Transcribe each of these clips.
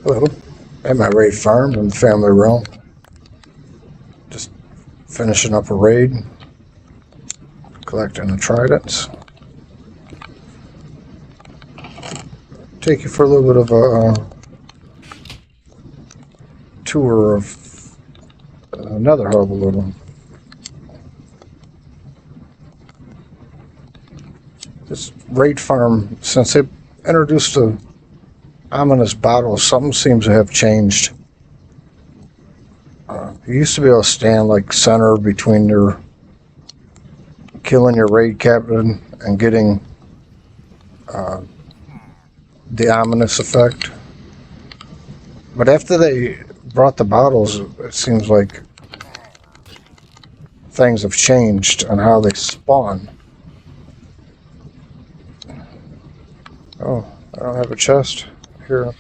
Hello, at my raid farm in the family realm. Just finishing up a raid, collecting the tridents. Take you for a little bit of a tour of Nether hub a little. This raid farm, since they introduced the ominous bottles, something seems to have changed. You used to be able to stand like center between your killing your raid captain and getting the ominous effect. But after they brought the bottles, it seems like things have changed on how they spawn. Oh, I don't have a chest here.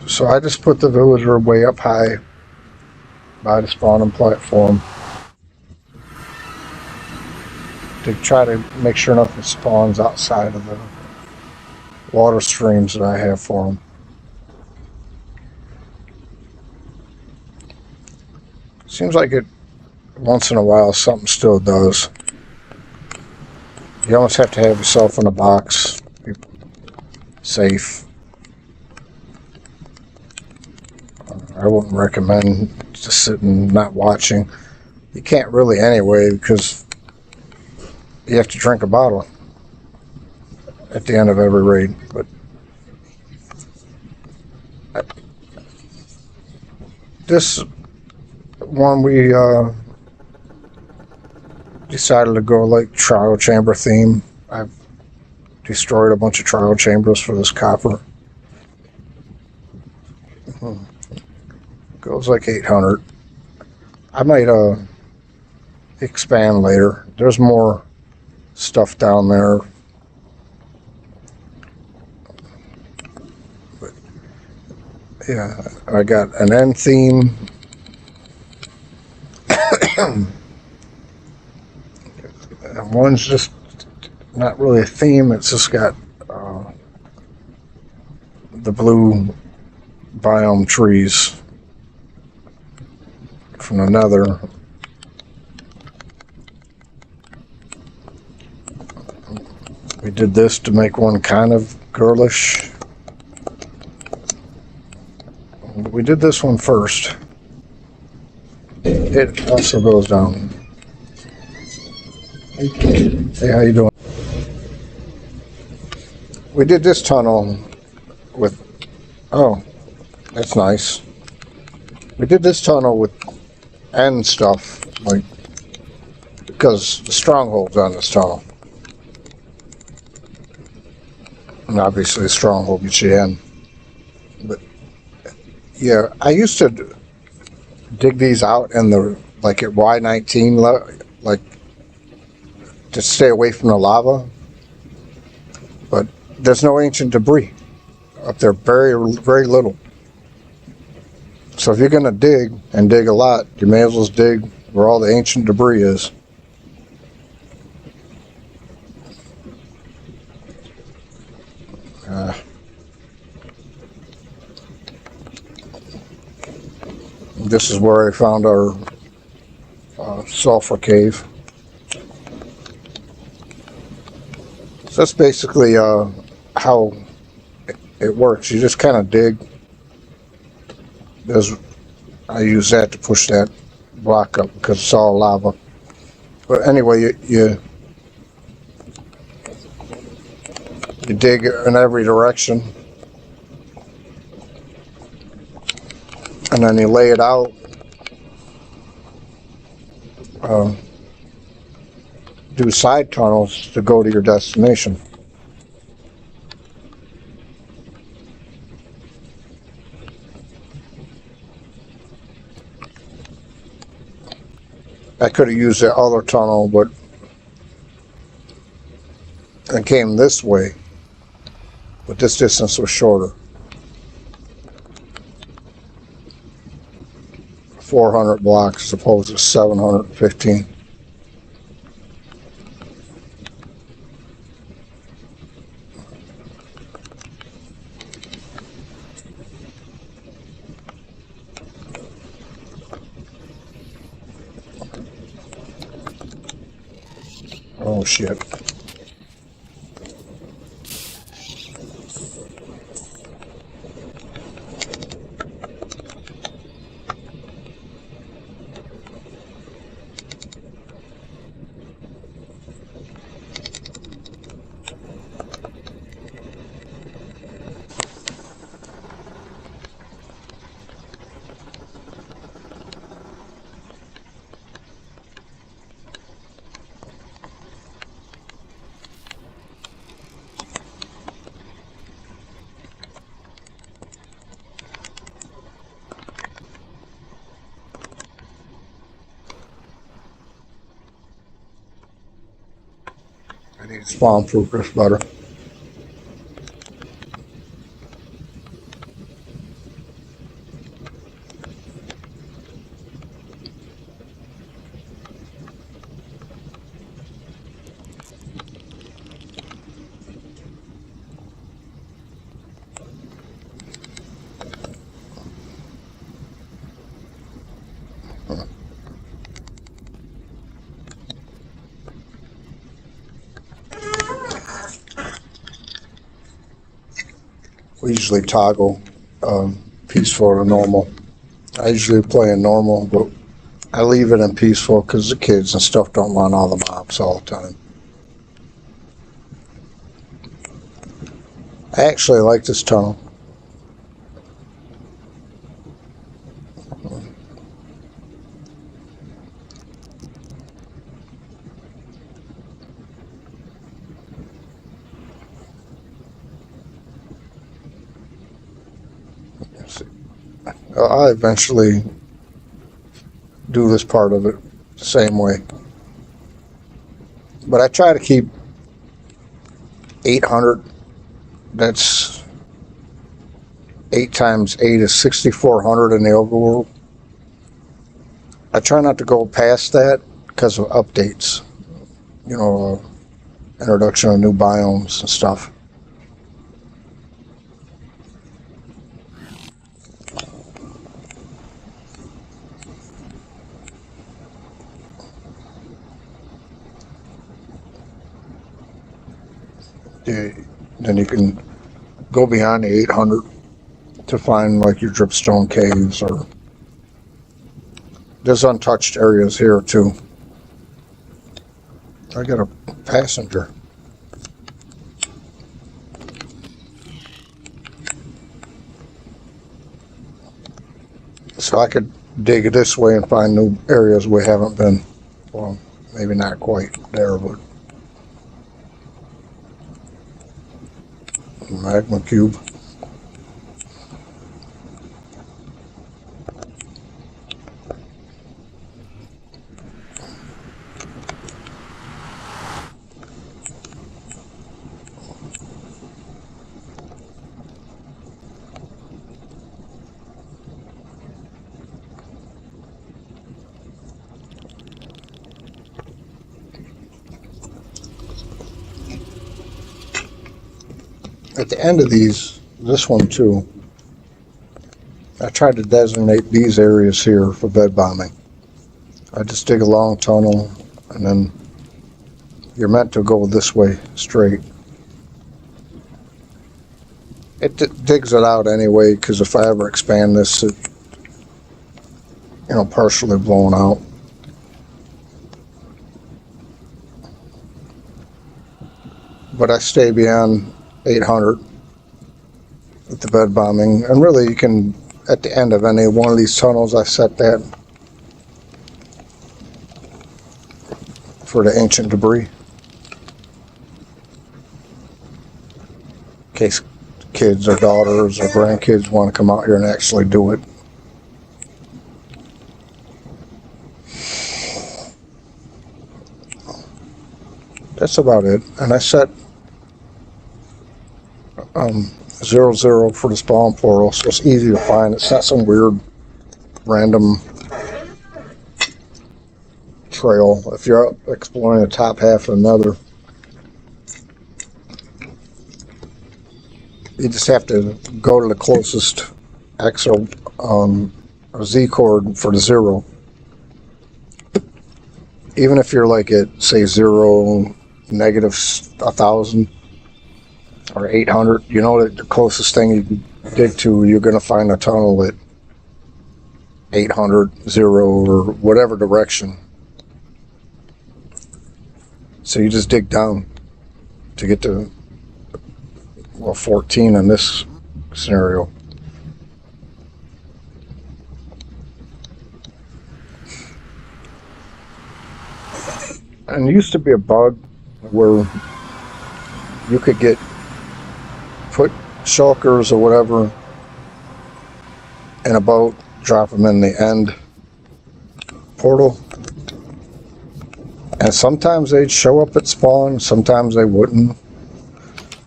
So I just put the villager way up high by the spawning platform to try to make sure nothing spawns outside of the water streams that I have for them. Seems like it once in a while something still does. You almost have to have yourself in a box, be safe. I wouldn't recommend just sitting not watching. You can't really anyway, because you have to drink a bottle at the end of every raid. But this one we decided to go like trial chamber theme. I've destroyed a bunch of trial chambers for this copper. Goes like 800. I might expand later. There's more stuff down there. But yeah, I got an end theme. And one's just not really a theme. It's just got the blue biome trees from the Nether. We did this to make one kind of girlish. We did this one first. It also goes down. Hey, how you doing? We did this tunnel with... Oh, that's nice. We did this tunnel with end stuff, like, because the stronghold's on this tunnel. And obviously the stronghold gets you in. But, yeah, I used to dig these out in the, like at Y19, like, to stay away from the lava. But there's no ancient debris up there, very, very little. So if you're going to dig, and dig a lot, you may as well dig where all the ancient debris is. This is where I found our sulfur cave. So that's basically how it works. You just kind of dig. I use that to push that block up because it's all lava. But anyway, you dig in every direction, and then you lay it out. Do side tunnels to go to your destination. I could have used the other tunnel, but I came this way, but this distance was shorter. 400 blocks as opposed to 715. Oh shit. I need spawn proof this better. We usually toggle peaceful to normal. I usually play in normal, but I leave it in peaceful because the kids and stuff don't want all the mobs all the time. I actually like this tunnel. I eventually do this part of it the same way. But I try to keep 800. That's 8 times 8 is 6,400 in the overworld. I try not to go past that because of updates. You know, introduction of new biomes and stuff. Then you can go beyond the 800 to find like your dripstone caves, or there's untouched areas here too. I got a passenger. So I could dig this way and find new areas we haven't been. Well, maybe not quite there, but magma cube. At the end of these, this one too, I tried to designate these areas here for bed bombing. I just dig a long tunnel, and then you're meant to go this way straight. It digs it out anyway, because if I ever expand this, it, partially blown out. But I stay beyond 800 with the bed bombing, and really you can, at the end of any one of these tunnels, I set that for the ancient debris, in case kids or daughters or grandkids want to come out here and actually do it. That's about it. And I set 0, for the spawn portal, so it's easy to find. It's not some weird random trail. If you're up exploring the top half of another, you just have to go to the closest X or Z chord for the 0. even if you're like at say 0, negative 1,000 or 800, you know that the closest thing you can dig to, you're going to find a tunnel at 800, 0, or whatever direction. So you just dig down to get to, well, 14 in this scenario. And it used to be a bug where you could put shulkers or whatever in a boat, drop them in the end portal, and sometimes they'd show up at spawn, sometimes they wouldn't,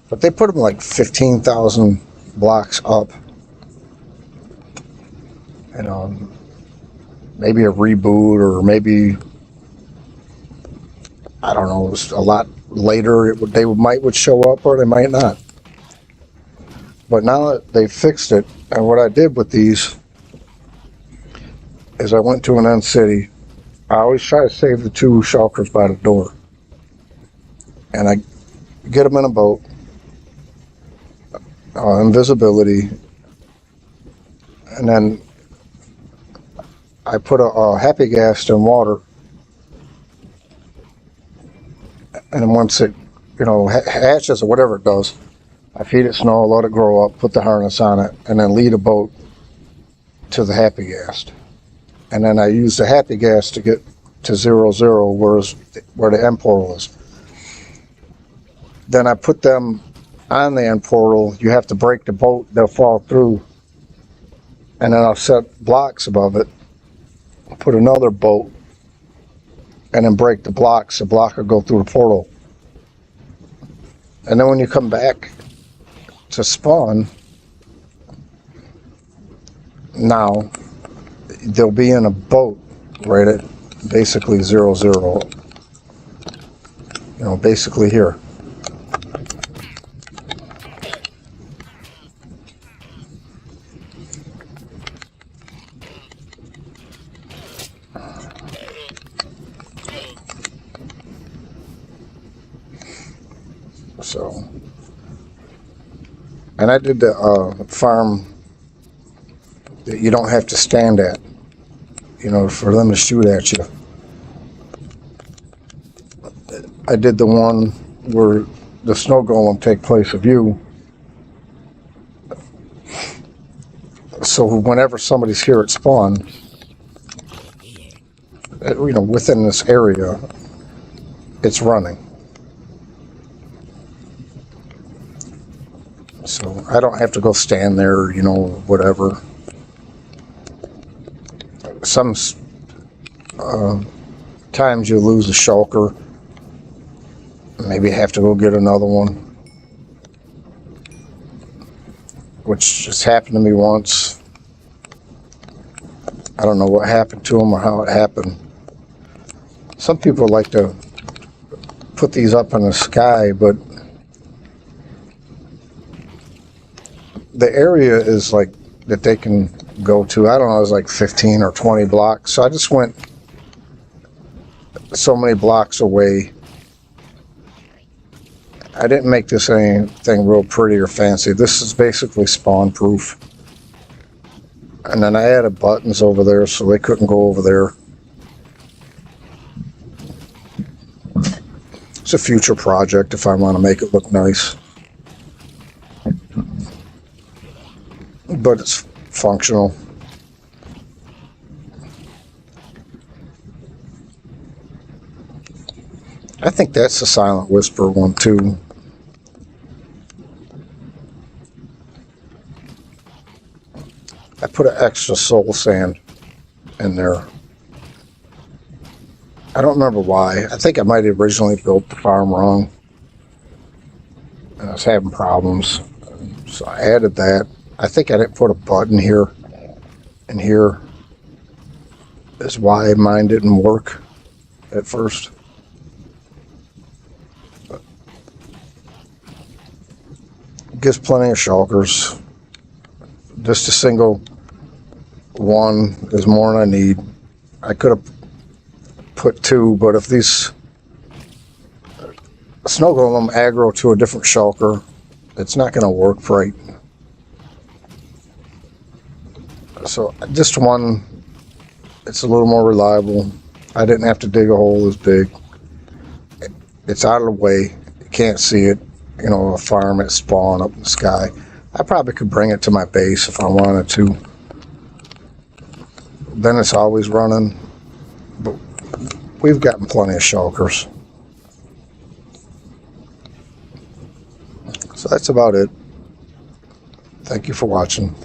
but they put them like 15,000 blocks up, and maybe a reboot, or maybe, I don't know, it was a lot later, they would show up, or they might not. But now that they fixed it, and what I did with these is I went to an end city. I always try to save the 2 shulkers by the door, and I get them in a boat, invisibility, and then I put a happy ghast in water, and then once it, hatches or whatever it does, I feed it snow, let it grow up, put the harness on it, and then lead a boat to the happy ghast. And then I use the happy ghast to get to 0, 0, where the end portal is. Then I put them on the end portal. You have to break the boat, they'll fall through. And then I'll set blocks above it, put another boat, and then break the blocks. The block will go through the portal. And then when you come back to spawn, now they'll be in a boat right at basically 0, 0. Basically here. So, and I did the farm that you don't have to stand at, for them to shoot at you. I did the one where the snow golem take place of you. So whenever somebody's here at spawn, within this area, it's running. So I don't have to go stand there, whatever. Some times you lose a shulker. Maybe have to go get another one. Which just happened to me once. I don't know what happened to them or how it happened. Some people like to put these up in the sky, but the area is like that they can go to, I don't know, it was like 15 or 20 blocks. So I just went so many blocks away. I didn't make this anything real pretty or fancy. This is basically spawn proof. And then I added buttons over there so they couldn't go over there. It's a future project if I want to make it look nice. But it's functional. I think that's the Silent Whisper one too. I put an extra soul sand in there. I don't remember why. I think I might have originally built the farm wrong, and I was having problems. So I added that. I think I didn't put a button here, and here is why mine didn't work at first. But it gives plenty of shulkers. Just a single one is more than I need. I could have put 2, but if these snow golem aggro to a different shulker, it's not going to work right. So just 1, it's a little more reliable. I didn't have to dig a hole as big. It's out of the way. You can't see it. You know, a farm at spawn up in the sky. I probably could bring it to my base if I wanted to. Then it's always running. But we've gotten plenty of shulkers. So that's about it. Thank you for watching.